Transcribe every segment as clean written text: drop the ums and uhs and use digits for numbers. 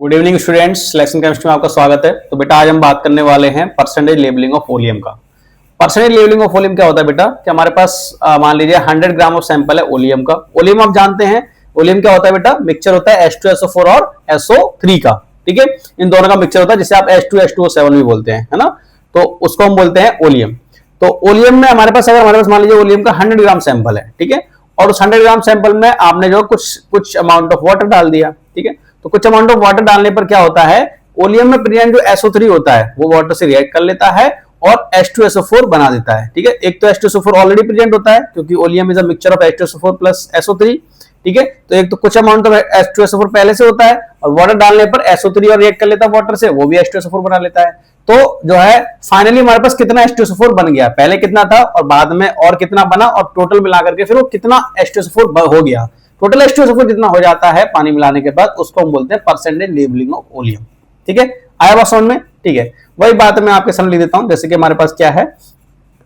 Good evening students, selection chemistry में आपका स्वागत है। तो बेटा आज हम बात करने वाले हैं परसेंटेज लेबलिंग ऑफ ओलियम का। परसेंटेज लेबलिंग ऑफ ओलियम क्या होता है बेटा कि हमारे पास मान लीजिए 100 ग्राम ऑफ सैंपल है ओलियम का। ओलियम आप जानते हैं, ओलियम क्या होता है बेटा, मिक्सचर होता है H2SO4 और SO3 का। ठीक है, इन दोनों का मिक्सचर होता है जिसे आप H2H2O7 भी बोलते हैं, है ना। तो उसको हम बोलते हैं ओलियम। तो ओलियम में हमारे पास अगर हमारे पास मान लीजिए ओलियम का 100 ग्राम सैंपल है, ठीक है, और उस 100 ग्राम सैंपल में आपने जो कुछ अमाउंट ऑफ वाटर डाल दिया, ठीक है। तो कुछ अमाउंट ऑफ वाटर डालने पर क्या होता है, ओलियम में प्रेजेंट जो SO3 होता है वो वाटर से रिएक्ट कर लेता है और H2SO4 बना देता है। ठीक है, एक तो H2SO4 ऑलरेडी प्रेजेंट होता है क्योंकि oleum is a mixture of H2SO4 plus SO3। ठीक है, तो एक तो कुछ अमाउंट ऑफ H2SO4 पहले से होता है और वाटर डालने पर SO3 और रिएक्ट कर लेता है वाटर से, वो भी H2SO4 बना लेता है। तो जो है फाइनली हमारे पास कितना H2SO4 बन गया, पहले कितना था और बाद में और कितना बना, और टोटल मिलाकर के फिर वो कितना H2SO4 हो गया। टोटल H2SO4 जितना हो जाता है पानी मिलाने के बाद, उसको हम बोलते हैं परसेंटेज लेबलिंग ऑफ ओलियम। ठीक है, आया बात समझ में। ठीक है, वही बात मैं आपके सामने लिख देता हूं। जैसे कि हमारे पास क्या है,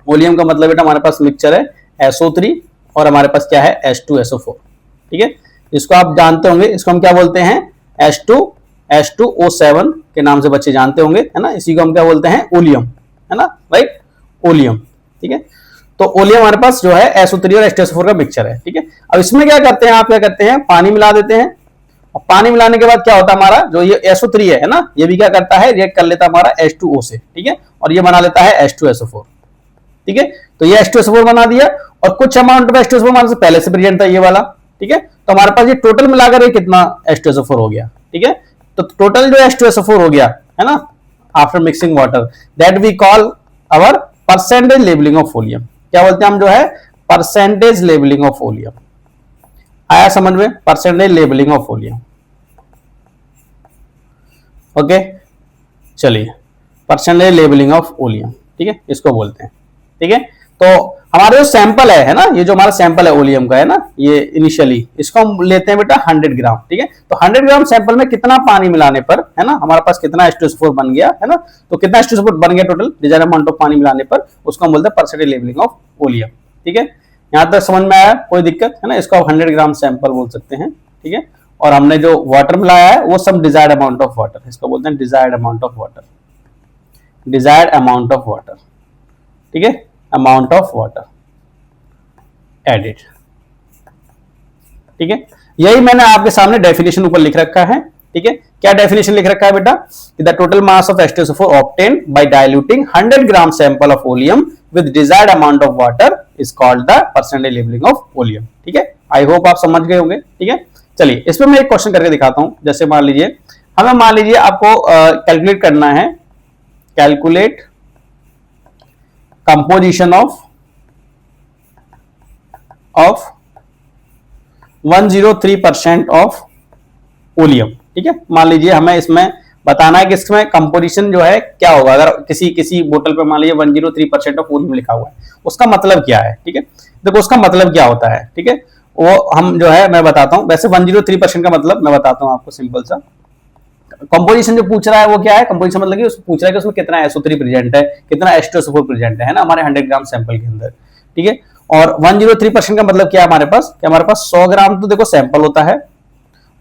ओलियम का मतलब बेटा हमारे पास मिक्सचर है SO3 और हमारे पास क्या है H2SO4। ठीक है, इसको आप जानते होंगे, इसको हम क्या बोलते हैं H2O7 के नाम से बच्चे जानते होंगे, है ना। इसी को हम क्या बोलते हैं ओलियम, है ना, राइट, ओलियम। ठीक है, तो ओलियम हमारे पास जो है SO3 और H2SO4 का मिक्सचर है। ठीक है, अब इसमें क्या करते हैं, आप क्या करते हैं, पानी मिला देते हैं और पानी मिलाने के बाद क्या होता है, हमारा जो ये SO3 है ना, ये भी क्या करता है, रिएक्ट कर लेता है हमारा H2O से। ठीक है, और ये बना लेता है H2SO4। ठीक है, तो ये H2SO4 बना दिया और कुछ अमाउंट में H2SO4 हमारे से पहले से प्रेजेंट था ये वाला। ठीक है, तो हमारे पास ये टोटल मिलाकर ये कितना H2SO4 हो गया। ठीक है, तो टोटल जो H2SO4 हो गया, है ना, after mixing water, that we call our percentage labelling of oleum. क्या बोलते हैं हम, जो है परसेंटेज लेबलिंग ऑफ ओलियम। आया समझ में, percentage labelling of oleum. Okay, चलिए, परसेंटेज लेबलिंग ऑफ ओलियम, ठीक है, इसको बोलते हैं। ठीक है, तो हमारे जो सैंपल है ना, ये जो हमारा सैंपल है ओलियम का, है ना, ये इनिशियली इसको हम लेते हैं बेटा 100 ग्राम। ठीक है, तो 100 ग्राम सैंपल में कितना पानी मिलाने पर, है ना, हमारे पास कितना H2SO4 बन गया, है ना। तो कितना H2SO4 बन गया टोटल डिजायर्ड अमाउंट ऑफ पानी मिलाने पर, उसको हम बोलते हैं परसेंटेज लेबलिंग ऑफ ओलियम। ठीक है, यहां तक समझ में आया, कोई दिक्कत है ना। इसको आप 100 ग्राम सैंपल बोल सकते हैं। ठीक है, और हमने जो वाटर मिलाया है वो सब डिजायर्ड अमाउंट ऑफ वाटर, इसको बोलते हैं desired amount of water, desired amount of water. ठीक है, अमाउंट ऑफ वाटर एडिड। ठीक है, यही मैंने आपके सामने डेफिनेशन ऊपर लिख रखा है। ठीक है, क्या डेफिनेशन लिख रखा है बेटा, the total mass of H2SO4 obtained by diluting 100 gram sample of oleum with desired amount of water is called the percentage labelling of oleum. ठीक है, आई होप आप समझ गए होंगे। ठीक है, चलिए इसमें मैं एक क्वेश्चन करके दिखाता हूं। जैसे मान लीजिए हमें, मान लीजिए आपको कैलकुलेट करना है, calculate composition of 103% of oleum. ठीक है, मान लीजिए हमें इसमें बताना है कि इसमें कंपोजिशन जो है क्या होगा। अगर किसी बोतल पे मान लीजिए 103% ऑफ ओलियम लिखा हुआ है, उसका मतलब क्या है। ठीक है, देखो उसका मतलब क्या होता है। ठीक है, वो हम जो है मैं बताता हूं। वैसे 103% का मतलब मैं बताता हूं आपको, सिंपल सा। कंपोजिशन जो पूछ रहा है वो क्या है, कंपोजिशन मतलब कि पूछ रहा है कि उसमें कितना SO3 प्रेजेंट है, कितना H2SO4 प्रेजेंट है ना, हमारे 100 ग्राम सैंपल के अंदर। ठीक है, और 103% का मतलब क्या है हमारे पास, कि हमारे पास 100 ग्राम तो देखो सैंपल होता है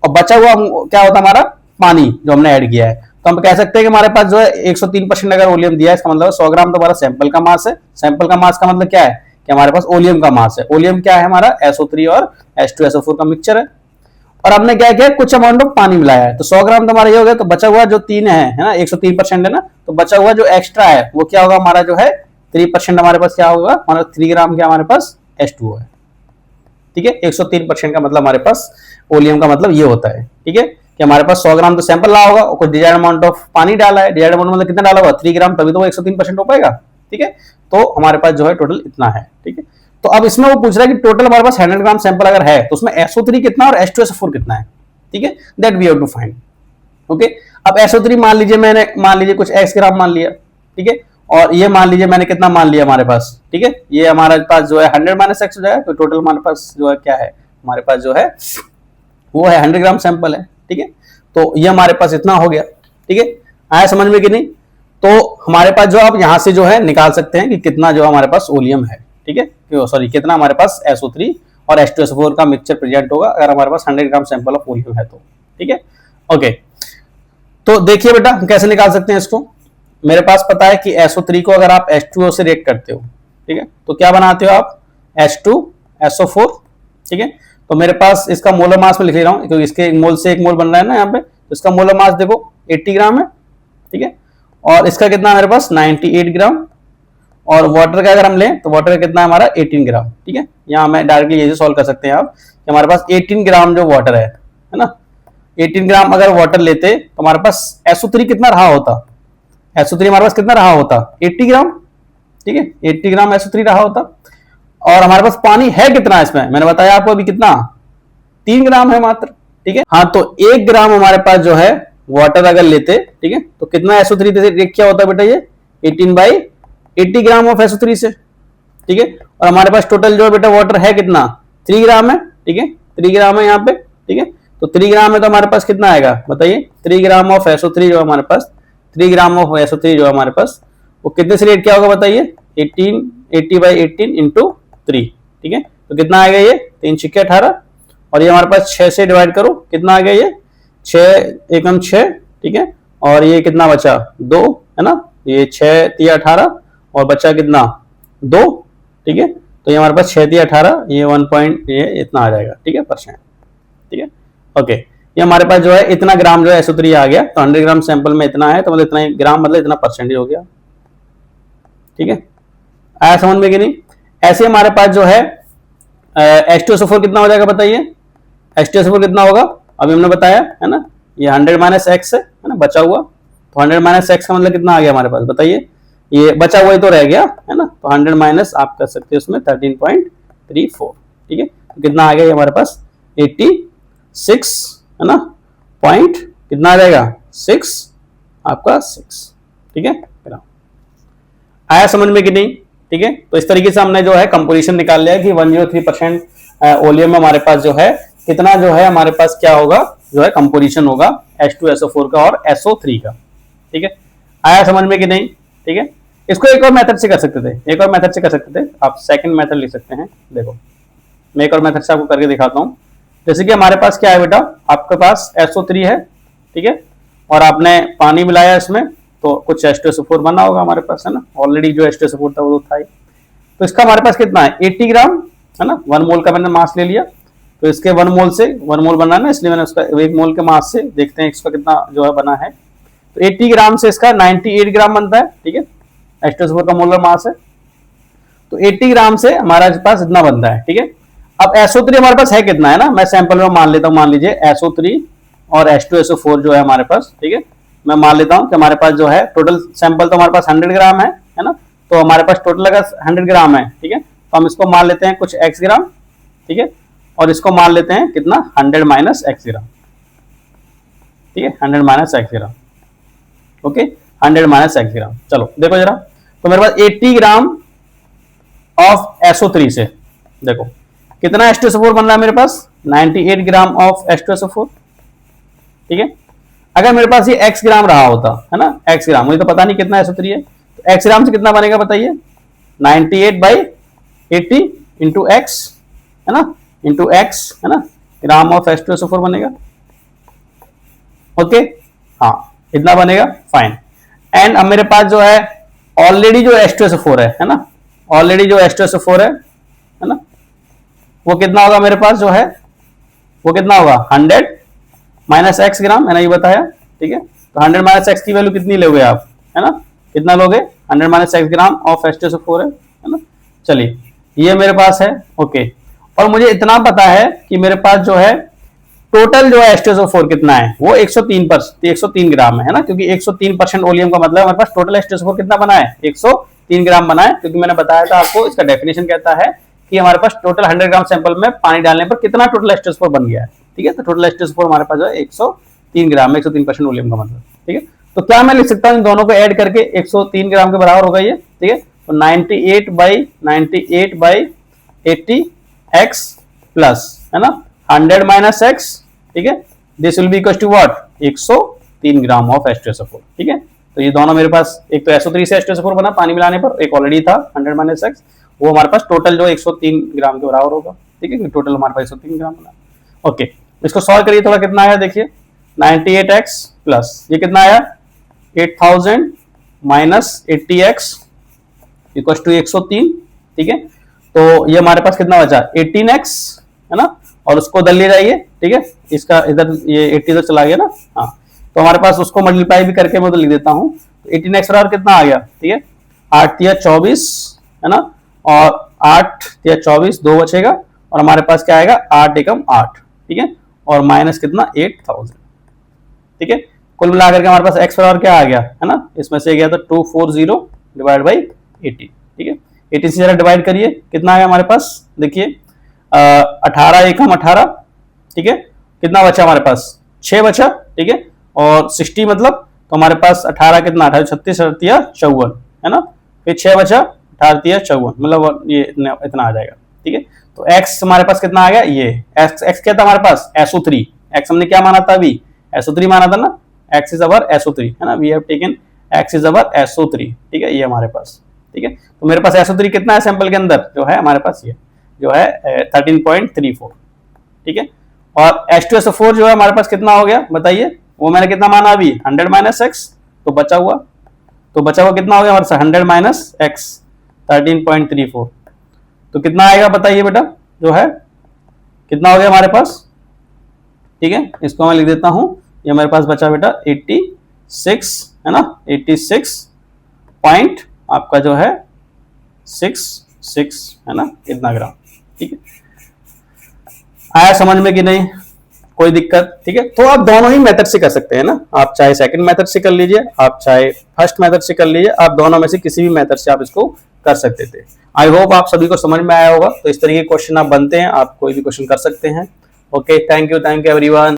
और बचा हुआ क्या होता है हमारा पानी जो हमने ऐड किया है। तो हम कह सकते हैं कि हमारे पास जो है 103% अगर ओलियम दिया है, इसका मतलब 100 ग्राम तो हमारा सैंपल का मास है। सैंपल का मास का मतलब क्या है कि हमारे पास ओलियम का मास है। ओलियम क्या है हमारा, SO3 और H2SO4 का मिक्सचर है। और हमने क्या किया, कुछ अमाउंट ऑफ पानी मिलाया है। तो 100 ग्राम तो हमारा ये हो गया, तो बचा हुआ जो 3 है ना, 103% है ना, तो बचा हुआ जो एक्स्ट्रा है वो क्या होगा हमारा, जो है 3% हमारे पास क्या होगा, हमारा 3 ग्राम क्या हमारे पास H2O है। ठीक है, 103% का मतलब हमारे पास ओलियम का मतलब ये होता है। ठीक है, कि हमारे पास 100 ग्राम तो सैंपल रहा होगा और कुछ डिजायर्ड अमाउंट ऑफ पानी डाला है। डिजायर्ड अमाउंट मतलब कितना डाला होगा, 3 ग्राम, तभी तो वो 103% हो पाएगा। ठीक है, तो हमारे पास जो है टोटल इतना है। ठीक है, तो अब इसमें वो पूछ रहा है कि टोटल हमारे पास 100 ग्राम सैंपल अगर है तो उसमें SO3 कितना और H2SO4 कितना है। ठीक है, that we have to find. Okay, अब SO3 मान लीजिए मैंने, मान लीजिए कुछ x ग्राम मान लिया। ठीक है, और ये मान लीजिए मैंने कितना मान लिया हमारे पास। ठीक है, ये हमारे पास जो है 100 - x हो जाएगा, तो टोटल हमारे पास जो है क्या है, हमारे पास जो है वो है 100 ग्राम सैंपल है। ठीक है, तो ये हमारे पास इतना हो गया। ठीक है, आया समझ में कि नहीं। तो हमारे पास जो आप यहां से जो है निकाल सकते हैं कि कितना जो हमारे पास ओलियम है। ठीक है, सॉरी, कितना हमारे पास SO3 और H2SO4 का मिक्सचर प्रेजेंट होगा अगर हमारे पास 100 ग्राम सैंपल ऑफ ओलियम है तो। ठीक है, ओके, तो देखिए बेटा कैसे निकाल सकते हैं इसको। मेरे पास पता है कि SO3 को अगर आप H2O से रिएक्ट करते हो, ठीक है, तो क्या बनाते हो आप H2SO4, ठीक है। तो मेरे पास इसका मोलर मास में लिख ले रहा हूं क्योंकि इसके मोल से एक मोल बन रहा है ना यहाँ पे, तो इसका मोलर मास देखो 80 ग्राम है, ठीक है। और इसका कितना है मेरे पास 98 ग्राम, और वाटर का अगर हम लें तो वाटर का कितना है हमारा 18 ग्राम, ठीक है। यहाँ मैं डायरेक्टली ये सॉल्व कर सकते हैं आप कि हमारे पास 18 ग्राम जो वाटर है ना, 18 ग्राम अगर वाटर लेते तो हमारे पास SO3 कितना रहा होता, SO3 हमारे पास कितना रहा होता 80 ग्राम, ठीक है, 80 ग्राम SO3 रहा होता। और हमारे पास पानी है कितना इसमें, मैंने बताया आपको अभी कितना 3 ग्राम है मात्र, ठीक है। हाँ, तो 1 ग्राम हमारे पास जो है वाटर अगर लेते, ठीक है, तो कितना SO3 से क्या होता बेटा ये 18/80 ग्राम ऑफ SO3 से, ठीक है। और हमारे पास टोटल जो है बेटा वाटर है कितना 3 ग्राम है, ठीक है, 3 ग्राम है यहाँ पे, ठीक है। तो 3 ग्राम है तो हमारे पास कितना आएगा बताइए, 3 ग्राम ऑफ SO3 जो हमारे पास 3 ग्राम ऑफ SO3 जो हमारे पास वो कितने से रेट क्या होगा बताइए 80/18 इंटू 3, ठीक है। तो कितना आएगा ये 3 6 18, और ये हमारे पास 6 से डिवाइड करो कितना आ गया ये 6 एकम 6, ठीक है। और ये कितना बचा 2 है ना, ये 6 3 18 और बचा कितना 2, ठीक है। तो ये हमारे पास 6 3 18 ये 1 पॉइंट ये इतना आ जाएगा, ठीक है, %, ठीक है। ओके, ये हमारे पास जो है इतना ग्राम जो है SO3 आ गया, तो 100 ग्राम सैंपल में इतना है तो मतलब इतना ग्राम मतलब इतना % हो गया, ठीक है। आया समझ में कि नहीं। ऐसे हमारे पास जो है H2SO4 कितना हो जाएगा बताइए, H2SO4 कितना होगा अभी हमने बताया है ना, ये 100 - x है ना बचा हुआ, तो 100 - x का मतलब कितना आ गया हमारे पास बताइए, ये बचा हुआ ही तो रह गया है ना, तो 100 माइनस आप कर सकते हैं उसमें 13.34, ठीक है। तो कितना आ गया ये हमारे पास 86 है ना, पॉइंट कितना आ जाएगा 6 आपका 6, ठीक है। आया समझ में कि नहीं, ठीक है। तो इस तरीके से हमने जो है कंपोजिशन निकाल लिया कि 103% ओलियम में हमारे पास जो है कितना जो है हमारे पास क्या होगा जो है कंपोजिशन होगा H2SO4 का और SO3 का, ठीक है। आया समझ में कि नहीं, ठीक है। इसको एक और मेथड से कर सकते थे, एक और मेथड से कर सकते थे, आप सेकंड मेथड लिख सकते हैं। देखो मैं एक और मेथड से आपको करके दिखाता हूं। जैसे कि हमारे पास क्या है बेटा, आपके पास SO3 है, ठीक है, और आपने पानी मिलाया इसमें तो कुछ H2SO4 बना होगा हमारे पास है ना, ऑलरेडी जो H2SO4 था वो था ही। तो इसका हमारे पास कितना है 80 ग्राम है ना, 1 मोल का मैंने मास ले लिया, तो इसके 1 मोल से 1 मोल बना है ना, इसलिए मैंने उसका 1 मोल के मास से देखते हैं इसका कितना जो है बना है। तो 80 ग्राम से इसका 98 ग्राम बनता है, ठीक है, H2SO4 का मोलर मास है, तो 80 ग्राम से हमारे पास इतना बनता है, ठीक है। अब SO3 हमारे पास है कितना है ना, मैं सैंपल में मान लेता हूं, मान लीजिए SO3 और H2SO4 जो है हमारे पास, ठीक है, मैं मान लेता हूं कि हमारे पास जो है टोटल सैंपल तो हमारे पास 100 ग्राम है ना, तो हमारे पास टोटल अगर 100 ग्राम है, ठीक है, तो हम इसको मान लेते हैं कुछ x ग्राम, ठीक है, और इसको मान लेते हैं कितना 100 माइनस x ग्राम, ठीक है, 100 माइनस x ग्राम, ओके, 100 माइनस x ग्राम। चलो देखो जरा, तो मेरे पास 80 ग्राम ऑफ SO3 से देखो कितना H2SO4 बन रहा है मेरे पास 98 ग्राम ऑफ H2SO4, ठीक है। अगर मेरे पास ये x ग्राम रहा होता है ना, x ग्राम, मुझे तो पता नहीं कितना SO3 है, तो x ग्राम से कितना बनेगा बताइए 98/80 इंटू x है ना, इंटू x है ना, ग्राम ऑफ H2SO4 बनेगा, ओके, हाँ इतना बनेगा, फाइन। एंड अब मेरे पास जो है ऑलरेडी जो H2SO4 है ना, ऑलरेडी जो H2SO4 है ना, वो कितना होगा मेरे पास जो है, वो कितना होगा 100 माइनस x ग्राम, मैंने ये बताया, ठीक है। तो 100 माइनस x की वैल्यू कितनी लोगे आप है ना, कितना लोगे 100 minus x gram of H2SO4 है ना। चलिए ये मेरे पास है, ओके, और मुझे इतना पता है कि मेरे पास जो है टोटल जो है H2SO4 कितना है, वो 103 ग्राम है ना, क्योंकि 103% ओलियम का मतलब हमारे पास टोटल H2SO4 कितना बना है 103 ग्राम बना है, क्योंकि मैंने बताया था आपको इसका डेफिनेशन कहता है कि हमारे पास टोटल 100 ग्राम सैंपल में पानी डालने पर कितना टोटल H2SO4 बन गया है, ठीक है। तो टोटल H2SO4 हमारे पास जो है 103 ग्राम, 103% ओलियम का मतलब, ठीक है। तो क्या मैं लिख सकता हूँ इन दोनों को ऐड करके 103 ग्राम के बराबर होगा ये, ठीक है। तो 98/80 x प्लस है ना 100 माइनस x, ठीक है, this will be equal to what 103 gram of H2SO4, ठीक है। तो ये दोनों मेरे पास एक तो SO3 से H2SO4 बना पानी मिलाने पर, एक ऑलरेडी था 100 माइनस x, वो हमारे पास टोटल जो 103 ग्राम के बराबर होगा, ठीक है, टोटल हमारे पास 103 ग्राम बना, ओके। इसको सॉल्व करिए थोड़ा कितना आया देखिए, 98x प्लस ये कितना आया 8000 माइनस 80x इक्वल टू 103, ठीक है। तो ये हमारे पास कितना बचा 18x है ना, और उसको उधर ले जाइए, ठीक है, इसका इधर ये 80 इधर चला गया ना, हाँ, तो हमारे पास उसको मल्टीप्लाई भी करके मैं उधर लिख देता हूँ। 18x बराबर कितना आ गया, ठीक है, 8 या 24 है ना, और 8 या 24 2 बचेगा, और हमारे पास क्या आएगा 8 एकम 8, ठीक है, और माइनस कितना 8000, ठीक है। कुल मिलाकर के हमारे पास x बराबर क्या आ गया है ना, इसमें से गया था 240 डिवाइड बाई 80, ठीक है। 80 से जरा डिवाइड करिए, कितना आया हमारे पास, देखिए 18 एकम 18, ठीक है, कितना बचा हमारे पास 6 बचा, ठीक है, और 60 मतलब तो हमारे पास 18 कितना 18 36 54 है ना, फिर 6 बचा 18 54 मतलब ये इतना आ जाएगा, ठीक है। तो x हमारे पास कितना आ गया, ये x क्या था हमारे पास SO3, x हमने क्या माना था अभी SO3 माना था ना, x इज अवर SO3 है ना, we have taken x is our SO3, ठीक है, ये हमारे पास, ठीक है। तो मेरे पास SO3 कितना है सैंपल के अंदर, जो है हमारे पास ये जो है 13.34, ठीक है, और H2SO4 जो है हमारे पास कितना हो गया बताइए, वो मैंने कितना माना अभी 100 माइनस एक्स, तो बचा हुआ कितना हो गया हमारे साथ 100 माइनस एक्स 13.34, तो कितना आएगा बताइए बेटा, जो है कितना हो गया हमारे पास, ठीक है, इसको मैं लिख देता हूं, ये हमारे पास बचा बेटा 86 है ना, 86 पॉइंट आपका जो है 66 है ना, इतना ग्राम, ठीक है। आया समझ में कि नहीं, कोई दिक्कत, ठीक है। तो आप दोनों ही मेथड से कर सकते हैं ना, आप चाहे सेकंड मेथड से कर लीजिए, आप चाहे फर्स्ट मेथड से कर लीजिए, आप दोनों में से किसी भी मेथड से आप इसको कर सकते थे। आई होप आप सभी को समझ में आया होगा। तो इस तरीके के क्वेश्चन आप बनते हैं, आप कोई भी क्वेश्चन कर सकते हैं। Okay, thank you everyone.